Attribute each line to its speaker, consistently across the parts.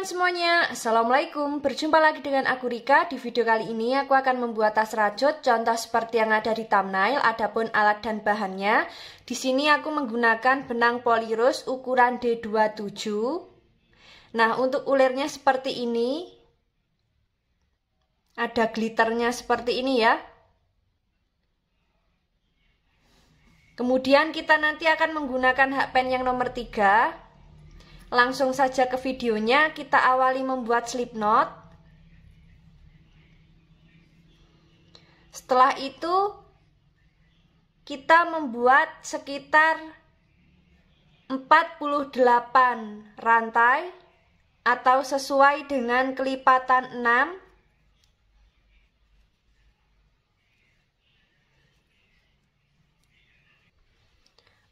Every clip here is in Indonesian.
Speaker 1: teman-teman semuanya, Assalamualaikum. Berjumpa lagi dengan aku Rika. Di video kali ini aku akan membuat tas rajut, contoh seperti yang ada di thumbnail. Adapun alat dan bahannya, di sini aku menggunakan benang polyrose ukuran D27. Nah, untuk ulirnya seperti ini. Ada glitternya seperti ini ya. Kemudian kita nanti akan menggunakan hakpen yang nomor 3. Langsung saja ke videonya, kita awali membuat slip knot. Setelah itu kita membuat sekitar 48 rantai atau sesuai dengan kelipatan 6.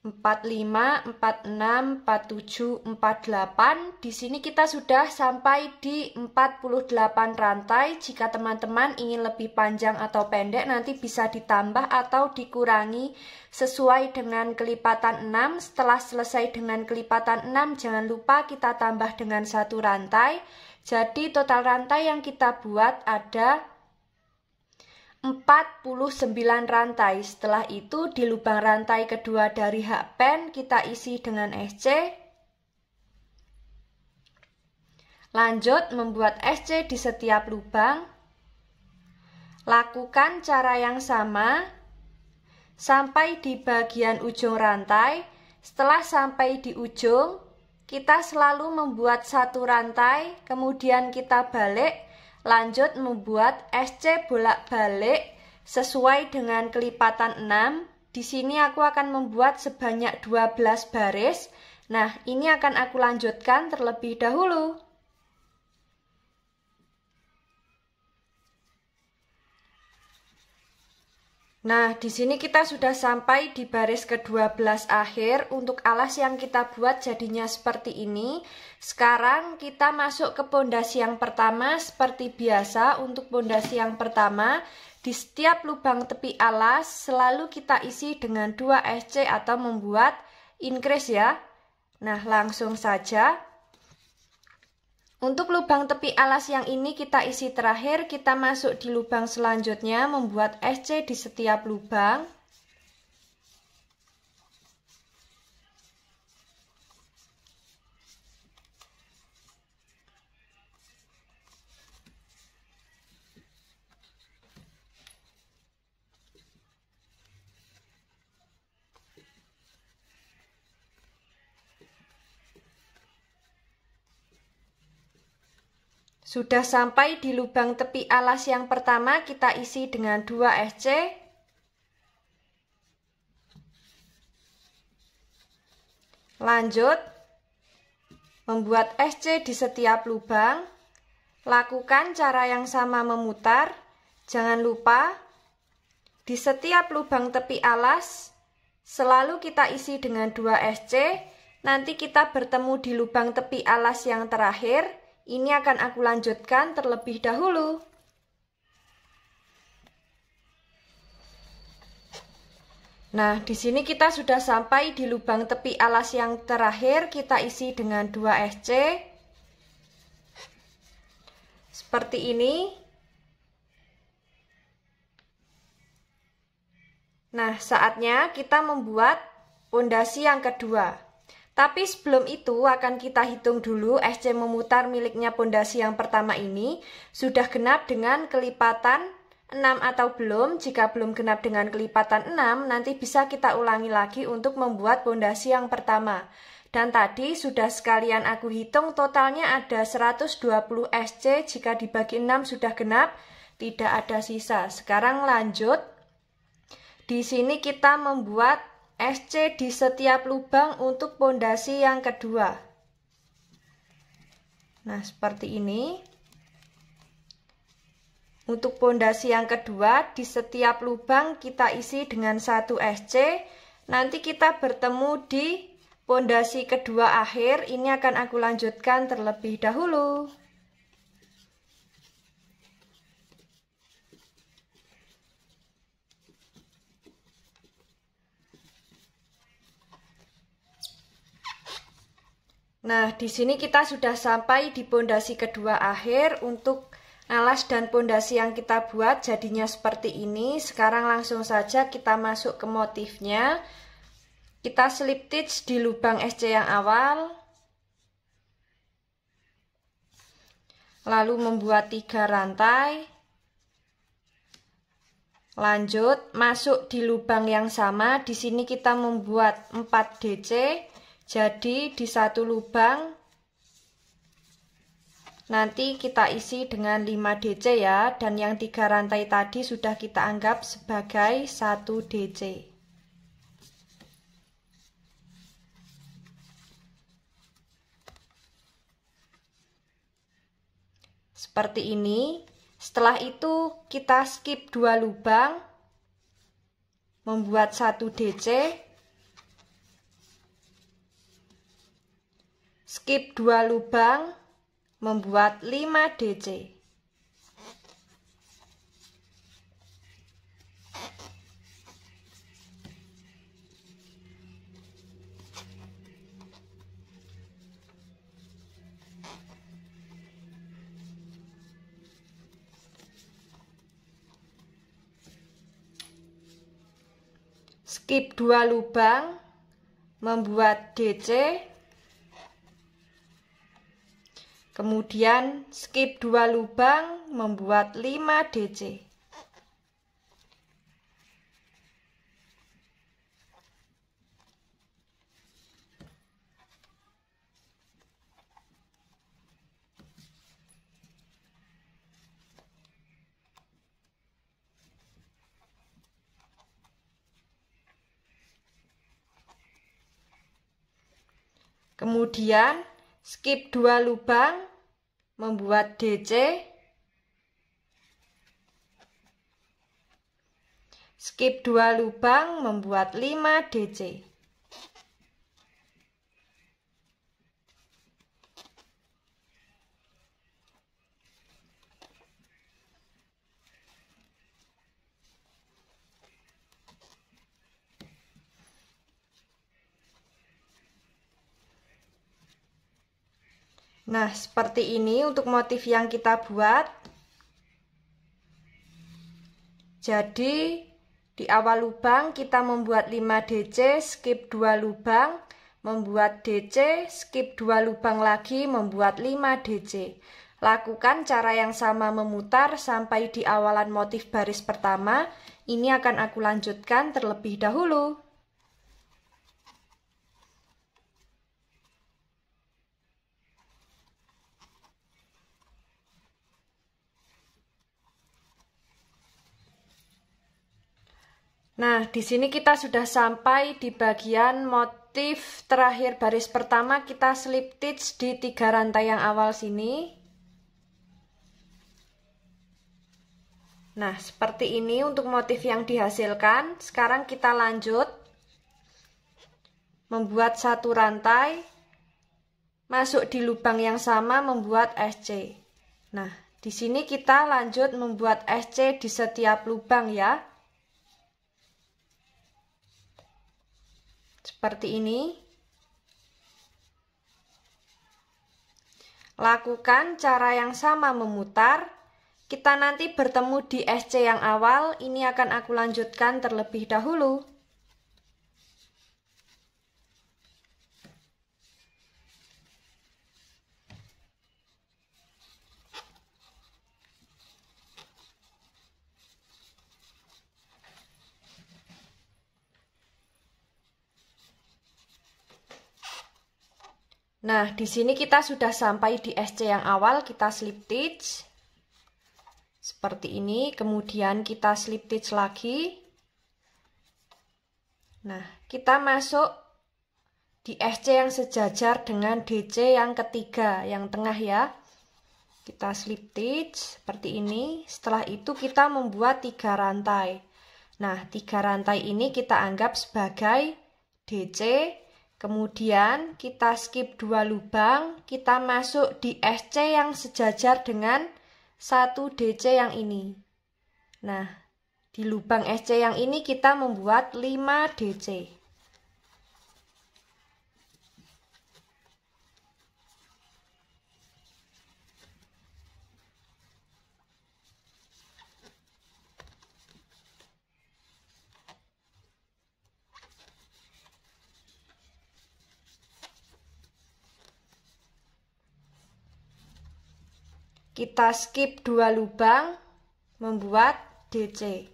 Speaker 1: Empat lima, 46, 47, 48. Di sini kita sudah sampai di 48 rantai. Jika teman-teman ingin lebih panjang atau pendek, nanti bisa ditambah atau dikurangi sesuai dengan kelipatan 6. Setelah selesai dengan kelipatan 6, jangan lupa kita tambah dengan 1 rantai. Jadi total rantai yang kita buat ada 49 rantai. Setelah itu di lubang rantai kedua dari hakpen kita isi dengan SC. Lanjut membuat SC di setiap lubang. Lakukan cara yang sama sampai di bagian ujung rantai. Setelah sampai di ujung, kita selalu membuat 1 rantai, kemudian kita balik. Lanjut membuat SC bolak-balik sesuai dengan kelipatan 6. Di sini aku akan membuat sebanyak 12 baris. Nah, ini akan aku lanjutkan terlebih dahulu. Nah, di sini kita sudah sampai di baris ke-12 akhir. Untuk alas yang kita buat jadinya seperti ini. Sekarang kita masuk ke pondasi yang pertama. Seperti biasa, untuk pondasi yang pertama, di setiap lubang tepi alas selalu kita isi dengan 2 SC atau membuat increase ya. Nah, langsung saja. Untuk lubang tepi alas yang ini kita isi terakhir, kita masuk di lubang selanjutnya membuat SC di setiap lubang. Sudah sampai di lubang tepi alas yang pertama, kita isi dengan 2 SC. Lanjut, membuat SC di setiap lubang. Lakukan cara yang sama memutar. Jangan lupa, di setiap lubang tepi alas, selalu kita isi dengan 2 SC. Nanti kita bertemu di lubang tepi alas yang terakhir. Ini akan aku lanjutkan terlebih dahulu. Nah, di sini kita sudah sampai di lubang tepi alas yang terakhir. Kita isi dengan 2 SC. Seperti ini. Nah, saatnya kita membuat pondasi yang kedua. Tapi sebelum itu akan kita hitung dulu SC memutar miliknya pondasi yang pertama ini sudah genap dengan kelipatan 6 atau belum. Jika belum genap dengan kelipatan 6, nanti bisa kita ulangi lagi untuk membuat pondasi yang pertama. Dan tadi sudah sekalian aku hitung totalnya ada 120 SC. Jika dibagi 6 sudah genap, tidak ada sisa. Sekarang lanjut. Di sini kita membuat SC di setiap lubang untuk pondasi yang kedua. Nah, seperti ini. Untuk pondasi yang kedua, di setiap lubang kita isi dengan 1 SC. Nanti kita bertemu di pondasi kedua akhir. Ini akan aku lanjutkan terlebih dahulu. Nah, di sini kita sudah sampai di pondasi kedua akhir. Untuk alas dan pondasi yang kita buat jadinya seperti ini. Sekarang langsung saja kita masuk ke motifnya. Kita slip stitch di lubang SC yang awal. Lalu membuat 3 rantai. Lanjut masuk di lubang yang sama. Di sini kita membuat 4 DC. Jadi di satu lubang nanti kita isi dengan 5 DC ya. Dan yang 3 rantai tadi sudah kita anggap sebagai 1 DC. Seperti ini. Setelah itu kita skip 2 lubang. Membuat 1 DC. Skip 2 lubang, membuat 5 DC. Skip 2 lubang, membuat DC. Kemudian skip 2 lubang, membuat 5 DC. Kemudian skip 2 lubang, membuat DC. Skip 2 lubang, membuat 5 DC. Nah, seperti ini untuk motif yang kita buat. Jadi, di awal lubang kita membuat 5 DC, skip 2 lubang, membuat DC, skip 2 lubang lagi, membuat 5 DC. Lakukan cara yang sama memutar sampai di awalan motif baris pertama. Ini akan aku lanjutkan terlebih dahulu. Nah, di sini kita sudah sampai di bagian motif terakhir baris pertama. Kita slip stitch di 3 rantai yang awal sini. Nah, seperti ini untuk motif yang dihasilkan. Sekarang kita lanjut membuat 1 rantai, masuk di lubang yang sama, membuat SC. Nah, di sini kita lanjut membuat SC di setiap lubang ya. Seperti ini. Lakukan cara yang sama memutar. Kita nanti bertemu di SC yang awal. Ini akan aku lanjutkan terlebih dahulu. Nah, di sini kita sudah sampai di SC yang awal, kita slip stitch seperti ini, kemudian kita slip stitch lagi. Nah, kita masuk di SC yang sejajar dengan DC yang ketiga, yang tengah ya. Kita slip stitch seperti ini. Setelah itu kita membuat 3 rantai. Nah, 3 rantai ini kita anggap sebagai DC. Kemudian kita skip 2 lubang, kita masuk di SC yang sejajar dengan 1 DC yang ini. Nah, di lubang SC yang ini kita membuat 5 DC. kita skip 2 lubang, membuat DC.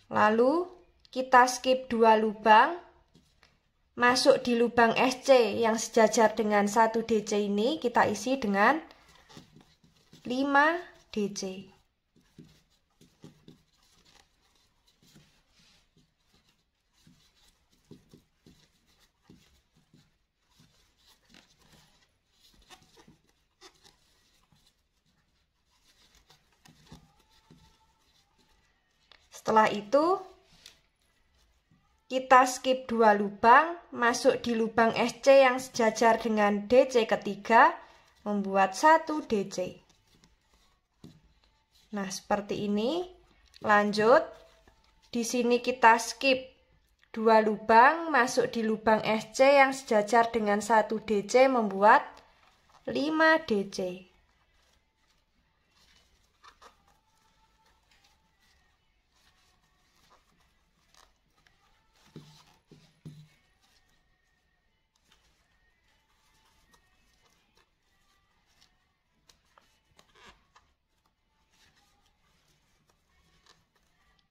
Speaker 1: Lalu kita skip 2 lubang, masuk di lubang SC yang sejajar dengan 1 DC ini, kita isi dengan 5 DC. Setelah itu, kita skip 2 lubang, masuk di lubang SC yang sejajar dengan DC ketiga, membuat 1 DC. Nah, seperti ini. Lanjut, di sini kita skip 2 lubang, masuk di lubang SC yang sejajar dengan 1 DC, membuat 5 DC.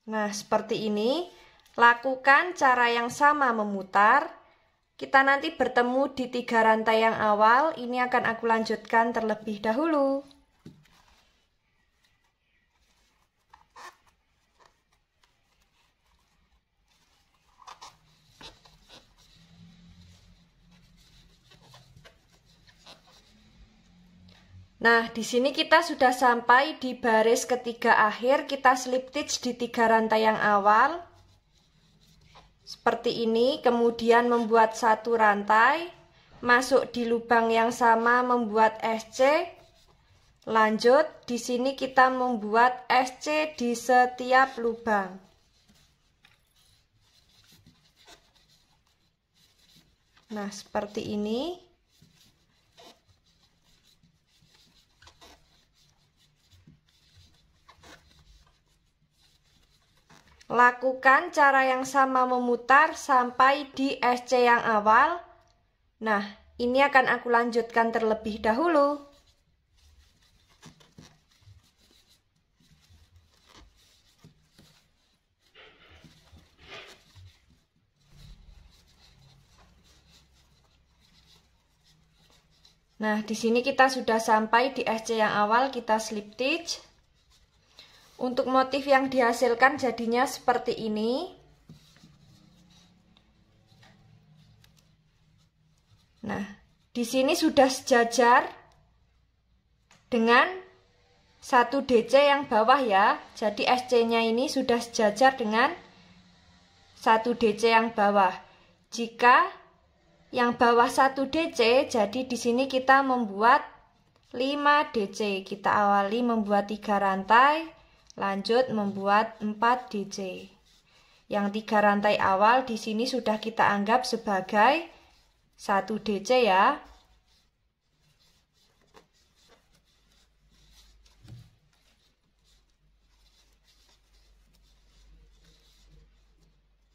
Speaker 1: Nah, seperti ini. Lakukan cara yang sama memutar. Kita nanti bertemu di 3 rantai yang awal. Ini akan aku lanjutkan terlebih dahulu. Nah, di sini kita sudah sampai di baris ketiga akhir. Kita slip stitch di 3 rantai yang awal. Seperti ini, kemudian membuat 1 rantai, masuk di lubang yang sama membuat SC. Lanjut, di sini kita membuat SC di setiap lubang. Nah, seperti ini. Lakukan cara yang sama memutar sampai di SC yang awal. Nah, ini akan aku lanjutkan terlebih dahulu. Nah, di sini kita sudah sampai di SC yang awal, kita slip stitch. Untuk motif yang dihasilkan jadinya seperti ini. Nah, di sini sudah sejajar dengan 1 DC yang bawah ya. Jadi SC-nya ini sudah sejajar dengan 1 DC yang bawah. Jika yang bawah 1 DC, jadi di sini kita membuat 5 DC. Kita awali membuat 3 rantai. Lanjut membuat 4 DC. Yang 3 rantai awal di sini sudah kita anggap sebagai 1 DC ya.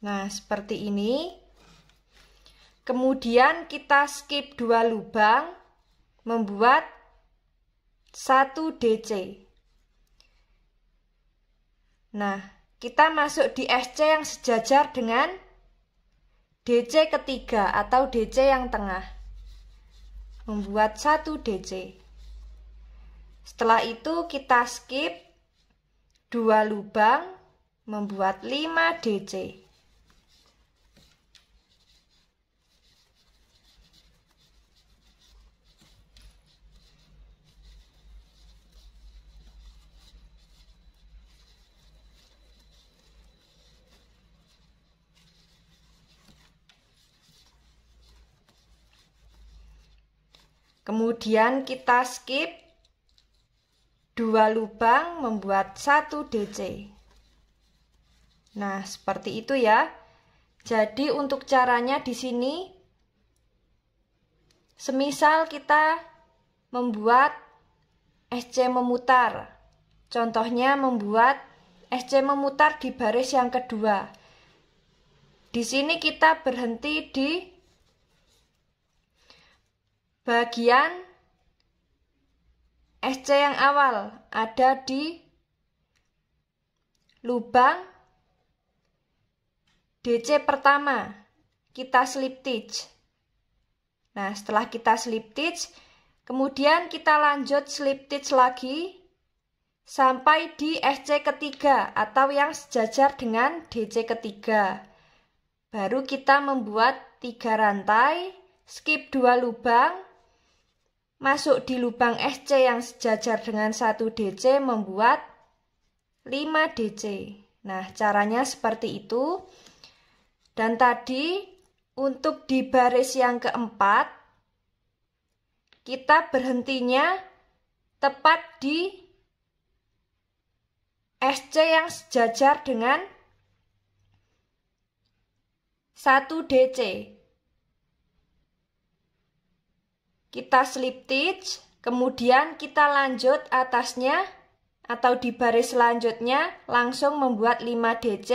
Speaker 1: Nah, seperti ini. Kemudian kita skip 2 lubang, membuat 1 DC. Nah, kita masuk di SC yang sejajar dengan DC ketiga atau DC yang tengah. Membuat 1 DC. Setelah itu kita skip 2 lubang, membuat 5 DC. Kemudian kita skip 2 lubang, membuat 1 DC. Nah, seperti itu ya. Jadi untuk caranya di sini, semisal kita membuat SC memutar. Contohnya membuat SC memutar di baris yang kedua. Di sini kita berhenti di bagian SC yang awal ada di lubang DC pertama. Kita slip stitch. Nah, setelah kita slip stitch, kemudian kita lanjut slip stitch lagi sampai di SC ketiga atau yang sejajar dengan DC ketiga. Baru kita membuat 3 rantai, skip 2 lubang, masuk di lubang SC yang sejajar dengan 1 DC, membuat 5 DC. Nah, caranya seperti itu. Dan tadi untuk di baris yang keempat, kita berhentinya tepat di SC yang sejajar dengan 1 DC. Kita slip stitch, kemudian kita lanjut atasnya atau di baris selanjutnya langsung membuat 5 DC.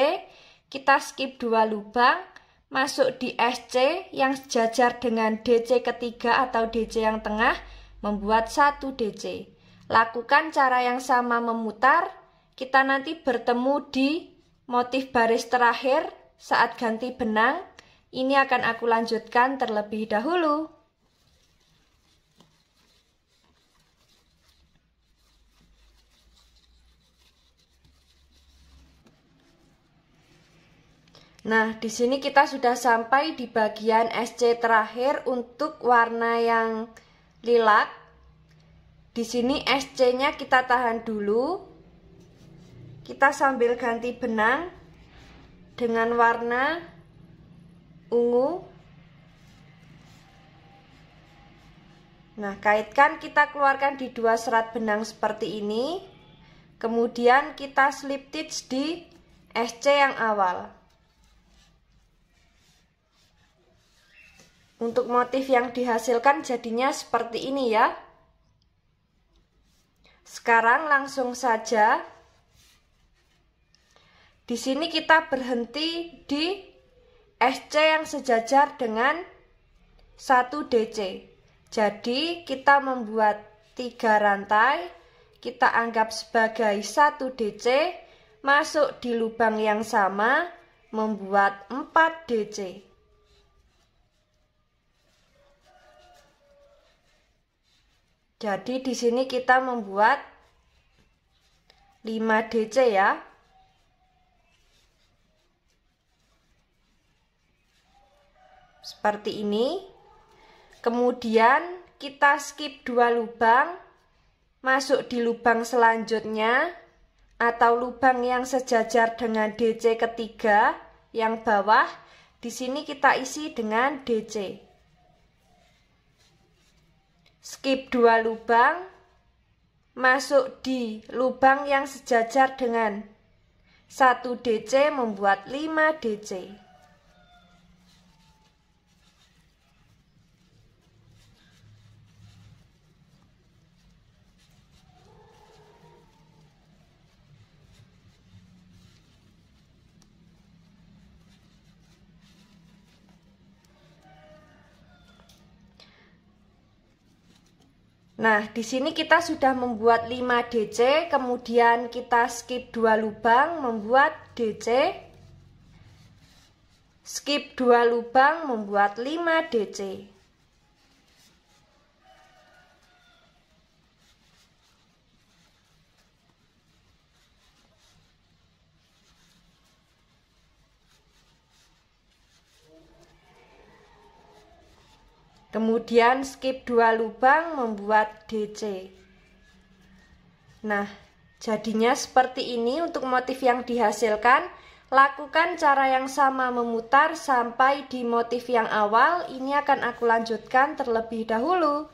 Speaker 1: Kita skip 2 lubang, masuk di SC yang sejajar dengan DC ketiga atau DC yang tengah, membuat 1 DC. Lakukan cara yang sama memutar, kita nanti bertemu di motif baris terakhir saat ganti benang. Ini akan aku lanjutkan terlebih dahulu. Nah, di sini kita sudah sampai di bagian SC terakhir untuk warna yang lilac. Di sini SC-nya kita tahan dulu. Kita sambil ganti benang dengan warna ungu. Nah, kaitkan, kita keluarkan di 2 serat benang seperti ini. Kemudian kita slip stitch di SC yang awal. Untuk motif yang dihasilkan jadinya seperti ini ya. Sekarang langsung saja. Di sini kita berhenti di SC yang sejajar dengan 1 DC. Jadi kita membuat 3 rantai, kita anggap sebagai 1 DC, masuk di lubang yang sama, membuat 4 DC. Jadi di sini kita membuat 5 DC ya. Seperti ini. Kemudian kita skip 2 lubang, masuk di lubang selanjutnya atau lubang yang sejajar dengan DC ketiga yang bawah. Di sini kita isi dengan DC. Skip 2 lubang, masuk di lubang yang sejajar dengan 1 DC, membuat 5 DC. Nah, di sini kita sudah membuat 5 DC, kemudian kita skip 2 lubang, membuat DC. Skip 2 lubang, membuat 5 DC. Kemudian skip 2 lubang, membuat DC. Nah, jadinya seperti ini untuk motif yang dihasilkan. Lakukan cara yang sama memutar sampai di motif yang awal. Ini akan aku lanjutkan terlebih dahulu.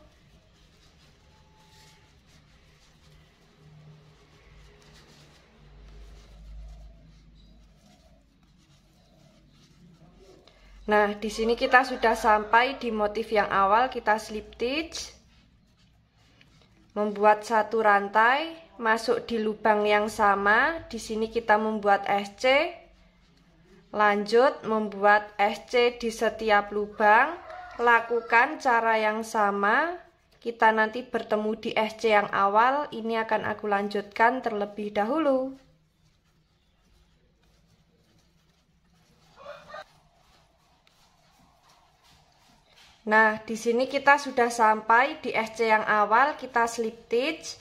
Speaker 1: Nah, di sini kita sudah sampai di motif yang awal. Kita slip stitch, membuat 1 rantai, masuk di lubang yang sama. Di sini kita membuat SC, lanjut membuat SC di setiap lubang. Lakukan cara yang sama, kita nanti bertemu di SC yang awal. Ini akan aku lanjutkan terlebih dahulu. Nah, di sini kita sudah sampai di SC yang awal, kita slip stitch.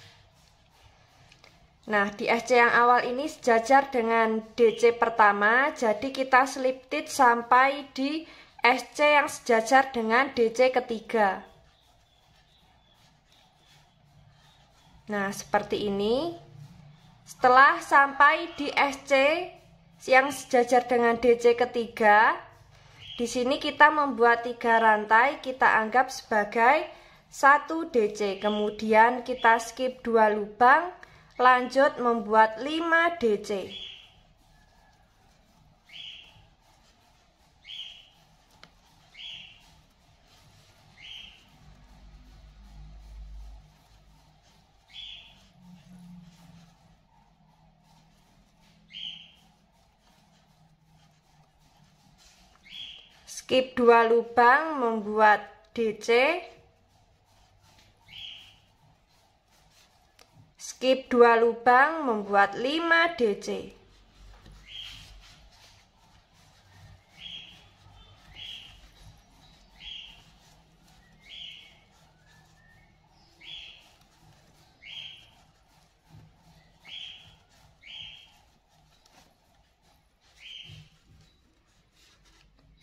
Speaker 1: Nah, di SC yang awal ini sejajar dengan DC pertama, jadi kita slip stitch sampai di SC yang sejajar dengan DC ketiga. Nah, seperti ini. Setelah sampai di SC yang sejajar dengan DC ketiga, di sini kita membuat 3 rantai, kita anggap sebagai 1 DC. Kemudian kita skip 2 lubang, lanjut membuat 5 DC. Skip 2 lubang, membuat DC. Skip 2 lubang, membuat 5 DC.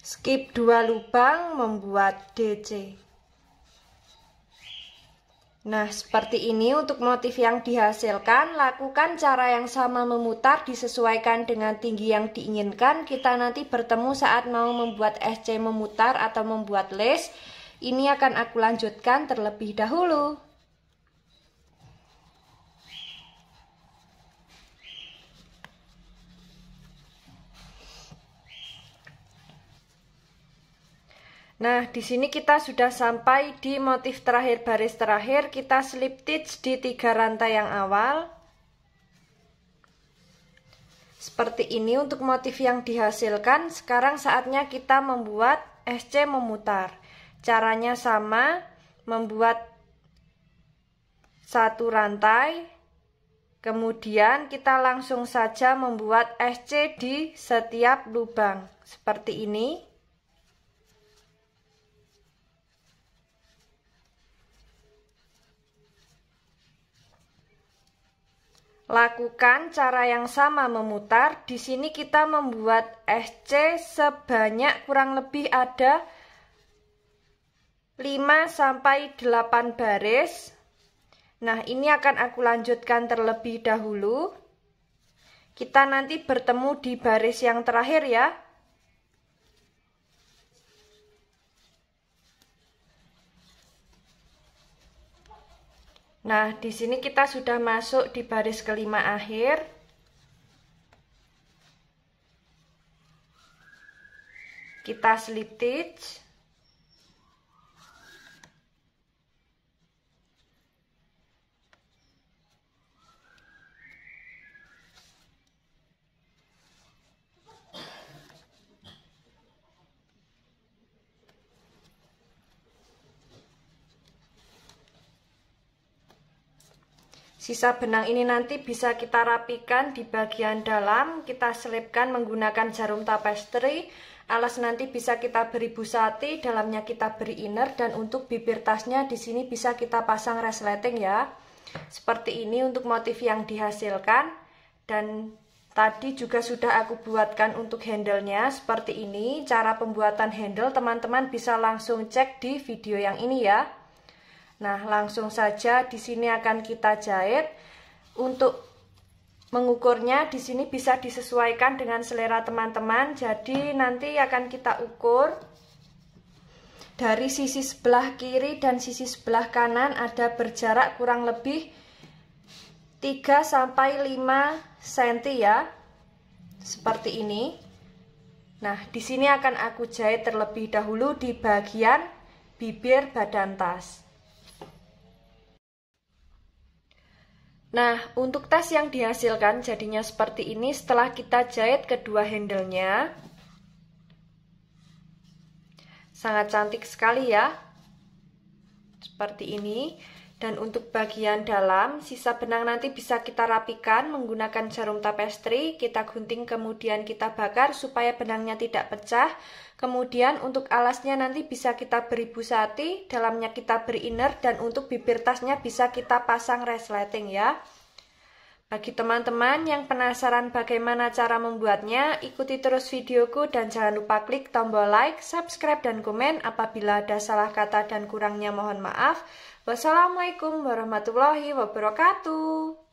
Speaker 1: Skip 2 lubang, membuat DC. Nah, seperti ini untuk motif yang dihasilkan. Lakukan cara yang sama memutar, disesuaikan dengan tinggi yang diinginkan. Kita nanti bertemu saat mau membuat SC memutar atau membuat lace. Ini akan aku lanjutkan terlebih dahulu. Nah, di sini kita sudah sampai di motif terakhir, baris terakhir. Kita slip stitch di 3 rantai yang awal. Seperti ini untuk motif yang dihasilkan. Sekarang saatnya kita membuat SC memutar. Caranya sama, membuat 1 rantai. Kemudian kita langsung saja membuat SC di setiap lubang. Seperti ini. Lakukan cara yang sama memutar. Di sini kita membuat SC sebanyak kurang lebih ada 5 sampai 8 baris. Nah, ini akan aku lanjutkan terlebih dahulu. Kita nanti bertemu di baris yang terakhir ya. Nah, di sini kita sudah masuk di baris kelima akhir. Kita slip stitch. Sisa benang ini nanti bisa kita rapikan di bagian dalam, kita selipkan menggunakan jarum tapestry. Alas nanti bisa kita beri busati, dalamnya kita beri inner, dan untuk bibir tasnya di sini bisa kita pasang resleting ya. Seperti ini untuk motif yang dihasilkan. Dan tadi juga sudah aku buatkan untuk handle-nya seperti ini. Cara pembuatan handle teman-teman bisa langsung cek di video yang ini ya. Nah, langsung saja di sini akan kita jahit. Untuk mengukurnya di sini bisa disesuaikan dengan selera teman-teman. Jadi nanti akan kita ukur dari sisi sebelah kiri dan sisi sebelah kanan ada berjarak kurang lebih 3 sampai 5 cm ya. Seperti ini. Nah, di sini akan aku jahit terlebih dahulu di bagian bibir badan tas. Nah, untuk tas yang dihasilkan jadinya seperti ini setelah kita jahit kedua handle-nya. Sangat cantik sekali ya. seperti ini. Dan untuk bagian dalam, sisa benang nanti bisa kita rapikan menggunakan jarum tapestri. Kita gunting kemudian kita bakar supaya benangnya tidak pecah. Kemudian untuk alasnya nanti bisa kita beri busati, dalamnya kita beri inner, dan untuk bibir tasnya bisa kita pasang resleting ya. Bagi teman-teman yang penasaran bagaimana cara membuatnya, ikuti terus videoku dan jangan lupa klik tombol like, subscribe, dan komen. Apabila ada salah kata dan kurangnya mohon maaf. Wassalamualaikum warahmatullahi wabarakatuh.